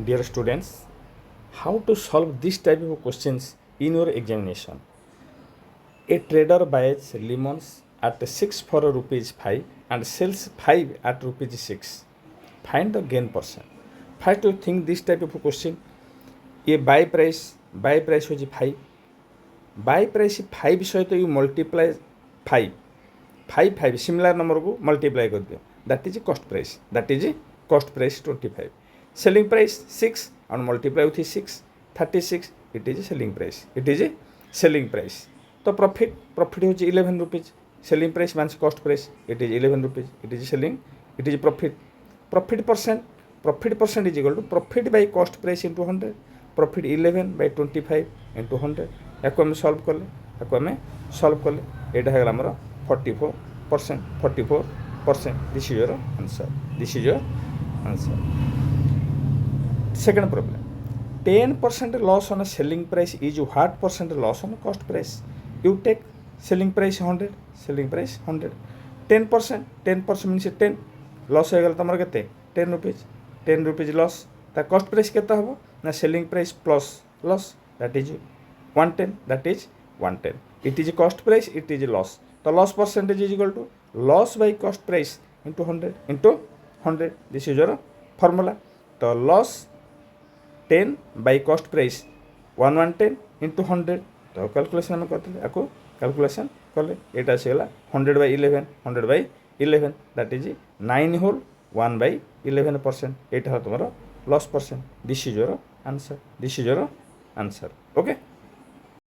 Dear students, how to solve this type of questions in your examination? A trader buys lemons at 6 for rupees 5 and sells 5 at rupees 6. Find the gain percent. First you think this type of question. ये buy price होची 5. Buy price 5 सहित you multiply 5. 5 similar number को multiply कर दियो. That is cost price. That is cost price 25. Selling price 6 and multiply with 6, 36. It is selling price. It is selling price. तो profit होची 11 rupees. Selling price means cost price. It is 11 rupees. It is selling. It is profit. Profit percent is equal to profit by cost price into 100. Profit 11 by 25 into 100. याको आम solve कले एटा है आमर 44%. 44%. This is your answer. This is your answer. Second problem. 10% loss on a selling price is what percent loss on a cost price? You take selling price 100. Selling price 100. 10% means 10. Loss हो गला तमर केते 10 rupees. 10 rupees loss. ता cost price केता हबो ना selling price plus loss. That is 110. That is 110. It is cost price. It is loss. The loss percentage is equal to loss by cost price into 100 into 100. This is your formula. The loss 10 by cost price 110 into 100. तो calculation आम करते आपको calculation कले एटा आसीगला 100 by 11. 100 by 11. That is 9 whole 1 by 11%. एटा तुम loss percent. This is your answer. This is your answer. Okay.